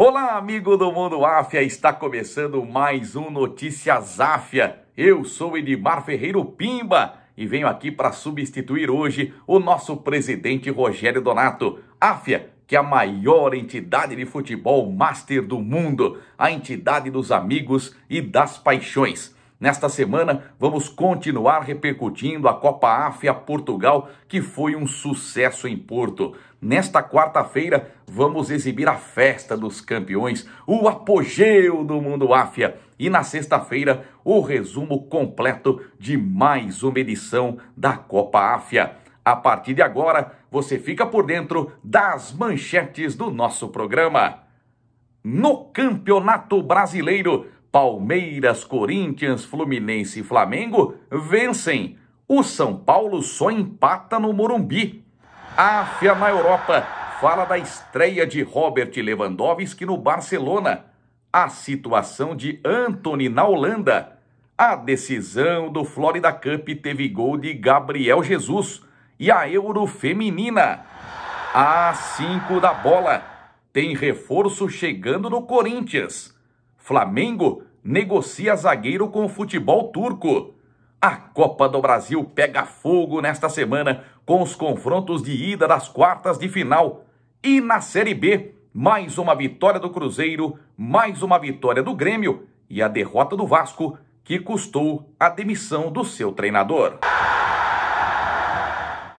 Olá, amigo do Mundo Áfia, está começando mais um Notícias Áfia. Eu sou Edmar Ferreiro Pimba e venho aqui para substituir hoje o nosso presidente Rogério Donato. Áfia, que é a maior entidade de futebol master do mundo, a entidade dos amigos e das paixões. Nesta semana, vamos continuar repercutindo a Copa Áfia Portugal, que foi um sucesso em Porto. Nesta quarta-feira, vamos exibir a festa dos campeões, o apogeu do Mundo Áfia. E na sexta-feira, o resumo completo de mais uma edição da Copa Áfia. A partir de agora, você fica por dentro das manchetes do nosso programa. No Campeonato Brasileiro, Palmeiras, Corinthians, Fluminense e Flamengo vencem. O São Paulo só empata no Morumbi. Áfia na Europa fala da estreia de Robert Lewandowski no Barcelona. A situação de Antony na Holanda. A decisão do Florida Cup teve gol de Gabriel Jesus. E a Euro Feminina. Às 5 da bola. Tem reforço chegando no Corinthians. Flamengo negocia zagueiro com o futebol turco. A Copa do Brasil pega fogo nesta semana com os confrontos de ida das quartas de final. E na Série B, mais uma vitória do Cruzeiro, mais uma vitória do Grêmio e a derrota do Vasco, que custou a demissão do seu treinador.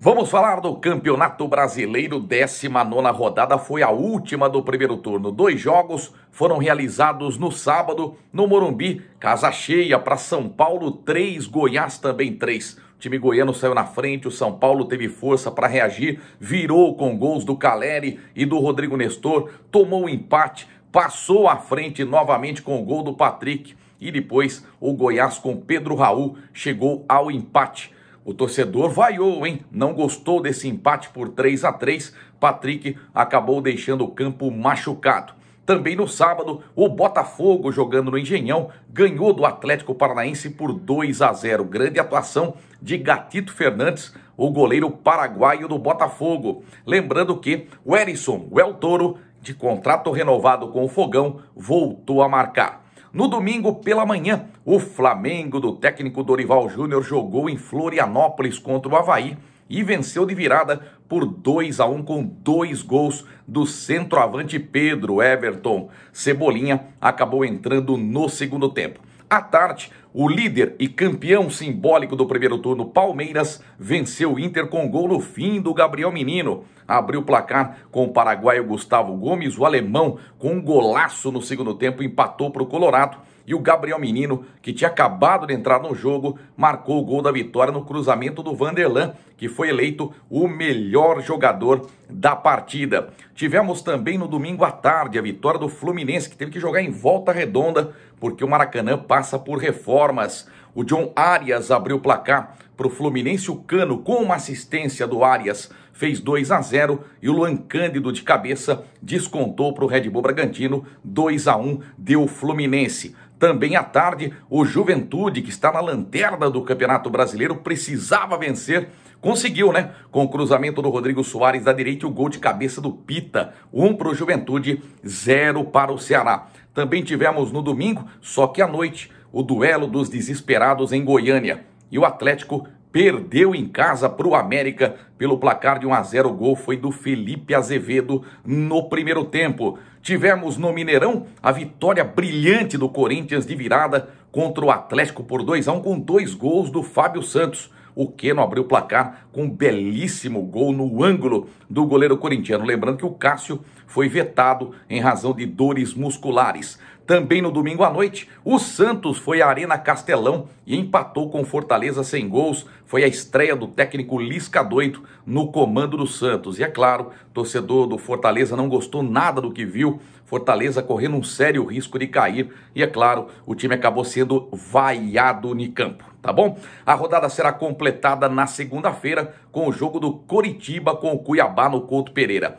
Vamos falar do Campeonato Brasileiro, 19ª rodada, foi a última do primeiro turno. 2 jogos foram realizados no sábado, no Morumbi, casa cheia para São Paulo 3, Goiás também 3. O time goiano saiu na frente, o São Paulo teve força para reagir, virou com gols do Caleri e do Rodrigo Nestor, tomou o empate, passou à frente novamente com o gol do Patrick e depois o Goiás com Pedro Raul chegou ao empate. O torcedor vaiou, hein? Não gostou desse empate por 3-3. Patrick acabou deixando o campo machucado. Também no sábado, o Botafogo, jogando no Engenhão, ganhou do Atlético Paranaense por 2-0. Grande atuação de Gatito Fernandes, o goleiro paraguaio do Botafogo. Lembrando que o Hérisson, o El Toro, de contrato renovado com o Fogão, voltou a marcar. No domingo, pela manhã, o Flamengo do técnico Dorival Júnior jogou em Florianópolis contra o Avaí e venceu de virada por 2-1 com 2 gols do centroavante Pedro Everton. Cebolinha acabou entrando no segundo tempo. À tarde, o líder e campeão simbólico do primeiro turno, Palmeiras, venceu o Inter com gol no fim do Gabriel Menino. Abriu o placar com o paraguaio Gustavo Gomes, o alemão com um golaço no segundo tempo empatou para o Colorado. E o Gabriel Menino, que tinha acabado de entrar no jogo, marcou o gol da vitória no cruzamento do Vanderlan, que foi eleito o melhor jogador da partida. Tivemos também no domingo à tarde a vitória do Fluminense, que teve que jogar em Volta Redonda, porque o Maracanã passa por reformas. O John Arias abriu o placar para o Fluminense, o Cano, com uma assistência do Arias, fez 2-0 e o Luan Cândido de cabeça descontou para o Red Bull Bragantino, 2-1 deu o Fluminense. Também à tarde, o Juventude, que está na lanterna do Campeonato Brasileiro, precisava vencer, conseguiu, né? Com o cruzamento do Rodrigo Soares da direita e o gol de cabeça do Pita. 1 para o Juventude, 0 para o Ceará. Também tivemos no domingo, só que à noite, o duelo dos desesperados em Goiânia. E o Atlético perdeu em casa para o América pelo placar de 1-0. O gol foi do Felipe Azevedo no primeiro tempo. Tivemos no Mineirão a vitória brilhante do Corinthians de virada contra o Atlético por 2-1 com 2 gols do Fábio Santos. O Keno abriu o placar com um belíssimo gol no ângulo do goleiro corintiano. Lembrando que o Cássio foi vetado em razão de dores musculares. Também no domingo à noite, o Santos foi à Arena Castelão e empatou com Fortaleza sem gols. Foi a estreia do técnico Lisca Doido no comando do Santos. E é claro, o torcedor do Fortaleza não gostou nada do que viu. Fortaleza correndo um sério risco de cair. E é claro, o time acabou sendo vaiado no campo. Tá bom? A rodada será completada na segunda-feira com o jogo do Coritiba com o Cuiabá no Couto Pereira.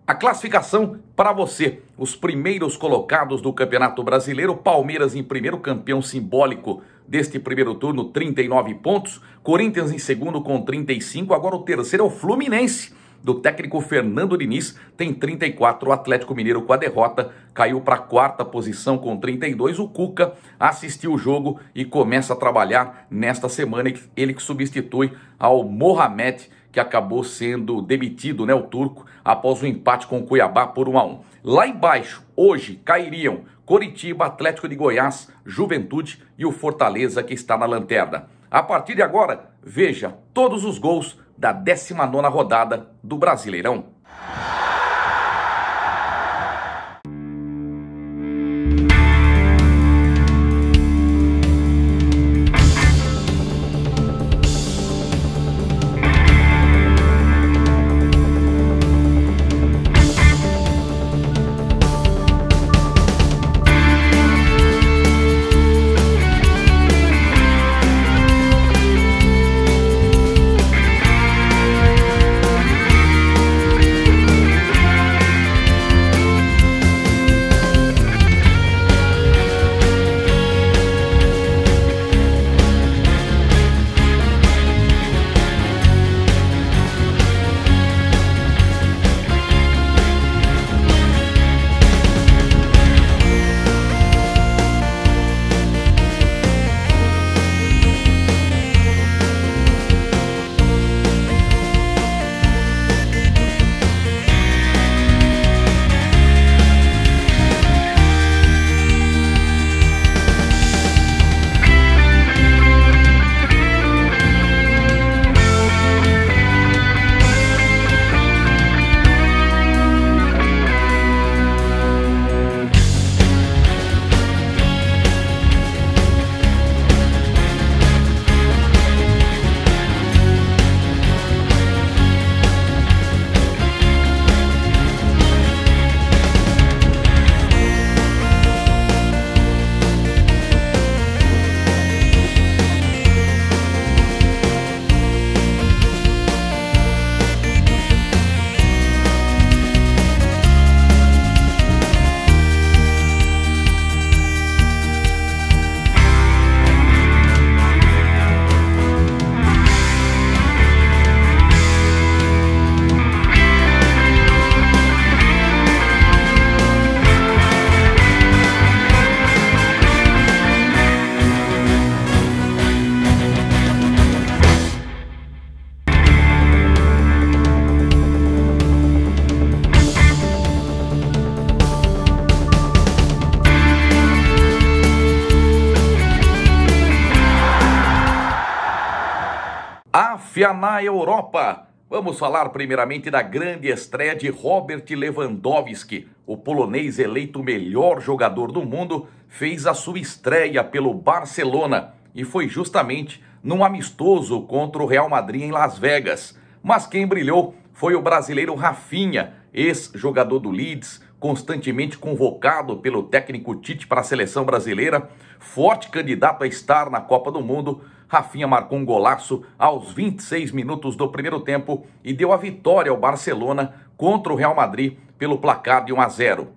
A classificação para você, os primeiros colocados do Campeonato Brasileiro, Palmeiras em primeiro, campeão simbólico deste primeiro turno, 39 pontos, Corinthians em segundo com 35, agora o terceiro é o Fluminense, do técnico Fernando Diniz tem 34. O Atlético Mineiro, com a derrota, caiu para a quarta posição com 32. O Cuca assistiu o jogo e começa a trabalhar nesta semana. Ele que substitui ao Mohamed, que acabou sendo demitido, o turco, após o empate com o Cuiabá por 1-1. Lá embaixo, hoje, cairiam Coritiba, Atlético de Goiás, Juventude e o Fortaleza, que está na lanterna. A partir de agora, veja todos os gols da 19ª rodada do Brasileirão. Na Europa, vamos falar primeiramente da grande estreia de Robert Lewandowski. O polonês, eleito o melhor jogador do mundo, fez a sua estreia pelo Barcelona e foi justamente num amistoso contra o Real Madrid em Las Vegas. Mas quem brilhou foi o brasileiro Rafinha, ex-jogador do Leeds, constantemente convocado pelo técnico Tite para a seleção brasileira, forte candidato a estar na Copa do Mundo. Rafinha marcou um golaço aos 26 minutos do primeiro tempo e deu a vitória ao Barcelona contra o Real Madrid pelo placar de 1-0.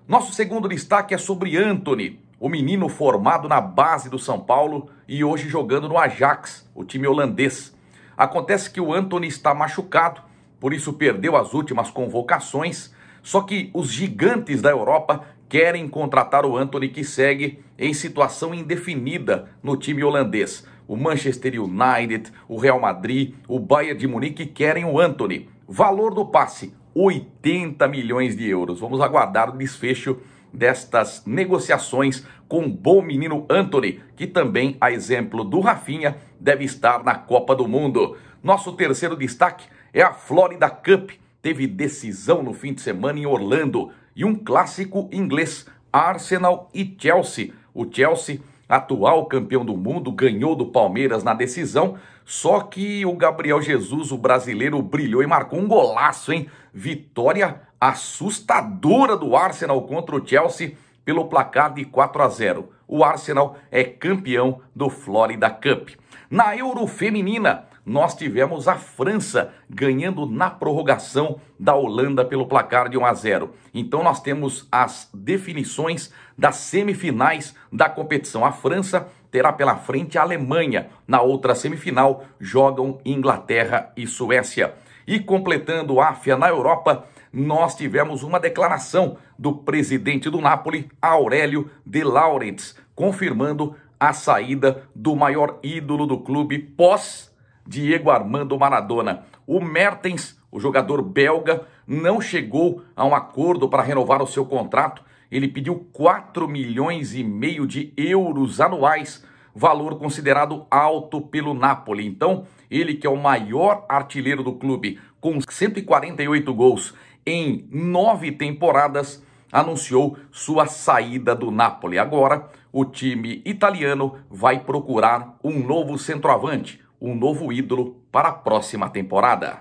Nosso segundo destaque é sobre Antony, o menino formado na base do São Paulo e hoje jogando no Ajax, o time holandês. Acontece que o Antony está machucado, por isso perdeu as últimas convocações, só que os gigantes da Europa querem contratar o Antony, que segue em situação indefinida no time holandês. O Manchester United, o Real Madrid, o Bayern de Munique querem o Antony. Valor do passe, 80 milhões de euros. Vamos aguardar o desfecho destas negociações com o bom menino Antony, que também, a exemplo do Rafinha, deve estar na Copa do Mundo. Nosso terceiro destaque é a Florida Cup. Teve decisão no fim de semana em Orlando e um clássico inglês, Arsenal e Chelsea. O Chelsea, atual campeão do mundo, ganhou do Palmeiras na decisão, só que o Gabriel Jesus, o brasileiro, brilhou e marcou um golaço, hein? Vitória assustadora do Arsenal contra o Chelsea pelo placar de 4-0. O Arsenal é campeão do Florida Cup. Na Euro Feminina, nós tivemos a França ganhando na prorrogação da Holanda pelo placar de 1-0. Então nós temos as definições das semifinais da competição. A França terá pela frente a Alemanha. Na outra semifinal jogam Inglaterra e Suécia. E completando a AFA na Europa, nós tivemos uma declaração do presidente do Napoli, Aurélio De Laurentiis, confirmando a saída do maior ídolo do clube pós Diego Armando Maradona. O Mertens, o jogador belga, não chegou a um acordo para renovar o seu contrato. Ele pediu 4,5 milhões de euros anuais, valor considerado alto pelo Napoli. Então, ele que é o maior artilheiro do clube, com 148 gols em 9 temporadas, anunciou sua saída do Napoli. Agora, o time italiano vai procurar um novo centroavante, um novo ídolo para a próxima temporada.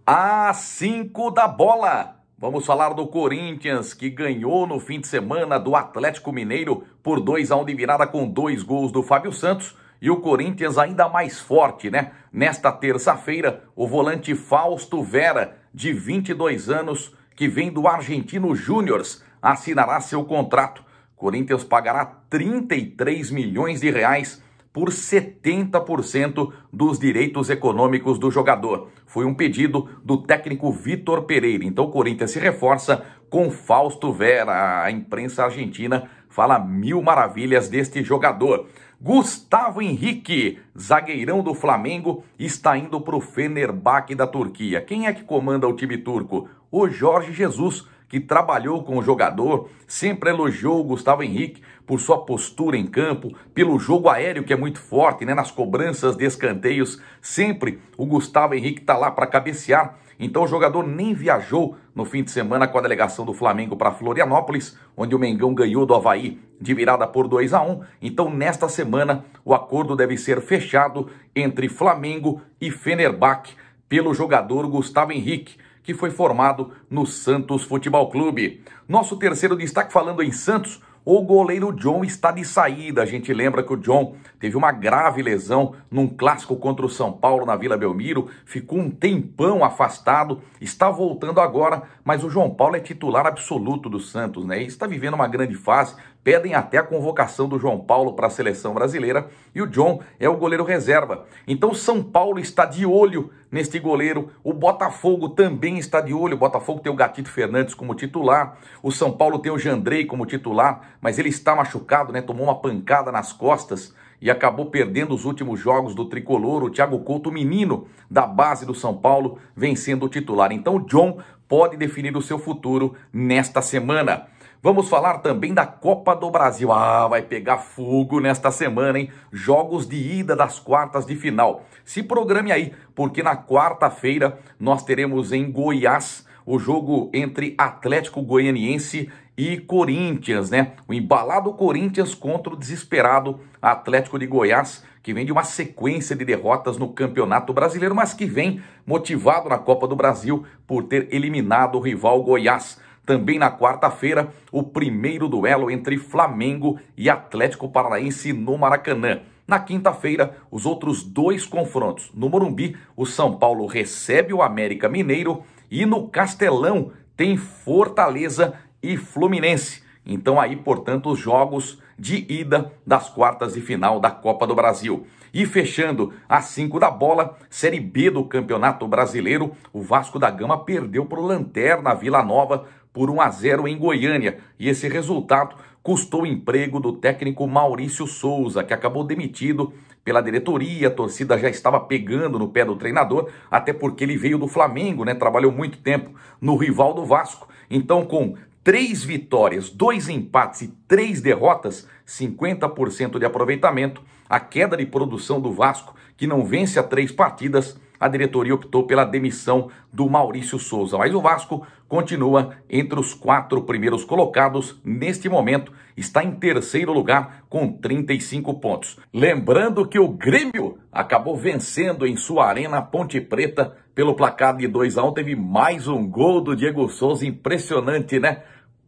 Às 5 da bola. Vamos falar do Corinthians, que ganhou no fim de semana do Atlético Mineiro por 2-1 de virada com 2 gols do Fábio Santos. E o Corinthians ainda mais forte, né? Nesta terça-feira, o volante Fausto Vera, de 22 anos, que vem do Argentino Júnior, assinará seu contrato. Corinthians pagará 33 milhões de reais por 70% dos direitos econômicos do jogador. Foi um pedido do técnico Vitor Pereira. Então o Corinthians se reforça com Fausto Vera. A imprensa argentina fala mil maravilhas deste jogador. Gustavo Henrique, zagueirão do Flamengo, está indo para o Fenerbahçe da Turquia. Quem é que comanda o time turco? O Jorge Jesus, que trabalhou com o jogador, sempre elogiou o Gustavo Henrique por sua postura em campo, pelo jogo aéreo que é muito forte, né? Nas cobranças de escanteios, sempre o Gustavo Henrique está lá para cabecear. Então o jogador nem viajou no fim de semana com a delegação do Flamengo para Florianópolis, onde o Mengão ganhou do Avaí de virada por 2-1. Então nesta semana o acordo deve ser fechado entre Flamengo e Fenerbahçe pelo jogador Gustavo Henrique, que foi formado no Santos Futebol Clube. Nosso terceiro destaque falando em Santos, o goleiro John está de saída. A gente lembra que o John teve uma grave lesão num clássico contra o São Paulo na Vila Belmiro, ficou um tempão afastado, está voltando agora, mas o João Paulo é titular absoluto do Santos, né? E está vivendo uma grande fase, pedem até a convocação do João Paulo para a seleção brasileira e o John é o goleiro reserva. Então São Paulo está de olho neste goleiro, o Botafogo também está de olho. O Botafogo tem o Gatito Fernandes como titular, o São Paulo tem o Jandrei como titular, mas ele está machucado, né? Tomou uma pancada nas costas e acabou perdendo os últimos jogos do tricolor. O Thiago Couto, menino da base do São Paulo, vem sendo o titular. Então o John pode definir o seu futuro nesta semana. Vamos falar também da Copa do Brasil. Vai pegar fogo nesta semana, hein? Jogos de ida das quartas de final. Se programe aí, porque na quarta-feira nós teremos em Goiás o jogo entre Atlético Goianiense e Corinthians, né? O embalado Corinthians contra o desesperado Atlético de Goiás, que vem de uma sequência de derrotas no Campeonato Brasileiro, mas que vem motivado na Copa do Brasil por ter eliminado o rival Goiás. Também na quarta-feira, o primeiro duelo entre Flamengo e Atlético Paranaense no Maracanã. Na quinta-feira, os outros 2 confrontos. No Morumbi, o São Paulo recebe o América Mineiro e no Castelão tem Fortaleza e Fluminense. Então aí, portanto, os jogos de ida das quartas de final da Copa do Brasil. E fechando às 5 da bola, Série B do Campeonato Brasileiro, o Vasco da Gama perdeu para o Lanterna Vila Nova por 1-0 em Goiânia. E esse resultado custou o emprego do técnico Maurício Souza, que acabou demitido pela diretoria. A torcida já estava pegando no pé do treinador, até porque ele veio do Flamengo, né? Trabalhou muito tempo no rival do Vasco. Então, com 3 vitórias, 2 empates e 3 derrotas, 50% de aproveitamento, a queda de produção do Vasco, que não vence há 3 partidas, a diretoria optou pela demissão do Maurício Souza. Mas o Vasco continua entre os 4 primeiros colocados. Neste momento, está em terceiro lugar com 35 pontos. Lembrando que o Grêmio acabou vencendo em sua arena Ponte Preta pelo placar de 2-1. Teve mais um gol do Diego Souza, impressionante, né?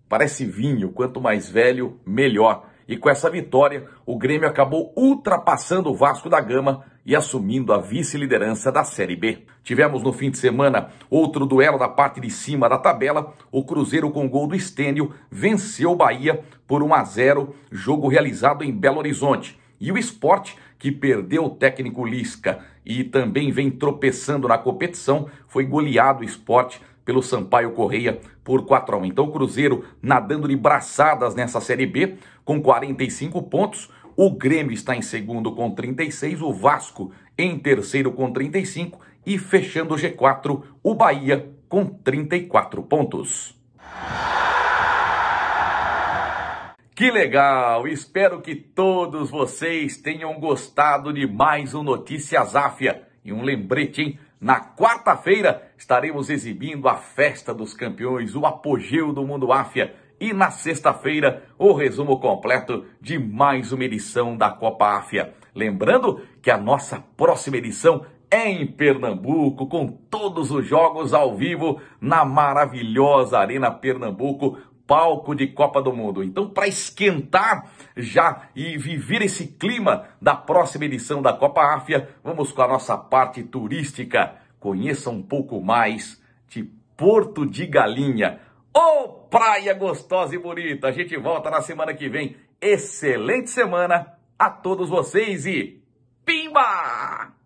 Parece vinho, quanto mais velho, melhor. E com essa vitória, o Grêmio acabou ultrapassando o Vasco da Gama e assumindo a vice-liderança da Série B. Tivemos no fim de semana outro duelo da parte de cima da tabela. O Cruzeiro, com gol do Stênio, venceu o Bahia por 1-0, jogo realizado em Belo Horizonte. E o Sport, que perdeu o técnico Lisca e também vem tropeçando na competição, foi goleado o Sport pelo Sampaio Corrêa por 4-1. Então o Cruzeiro nadando de braçadas nessa Série B com 45 pontos. O Grêmio está em segundo com 36, o Vasco em terceiro com 35 e fechando o G4, o Bahia com 34 pontos. Que legal! Espero que todos vocês tenham gostado de mais um Notícias Áfia. E um lembrete, hein? Na quarta-feira estaremos exibindo a Festa dos Campeões, o apogeu do mundo Áfia. E na sexta-feira, o resumo completo de mais uma edição da Copa Áfia. Lembrando que a nossa próxima edição é em Pernambuco, com todos os jogos ao vivo na maravilhosa Arena Pernambuco, palco de Copa do Mundo. Então, para esquentar já e viver esse clima da próxima edição da Copa Áfia, vamos com a nossa parte turística. Conheça um pouco mais de Porto de Galinha. Ô, praia gostosa e bonita! A gente volta na semana que vem. Excelente semana a todos vocês e pimba!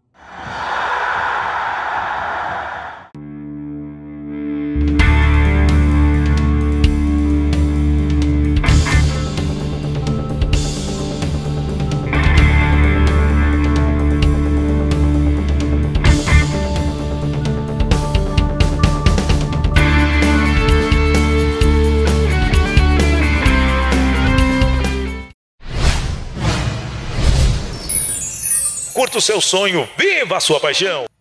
Curta o seu sonho, viva a sua paixão!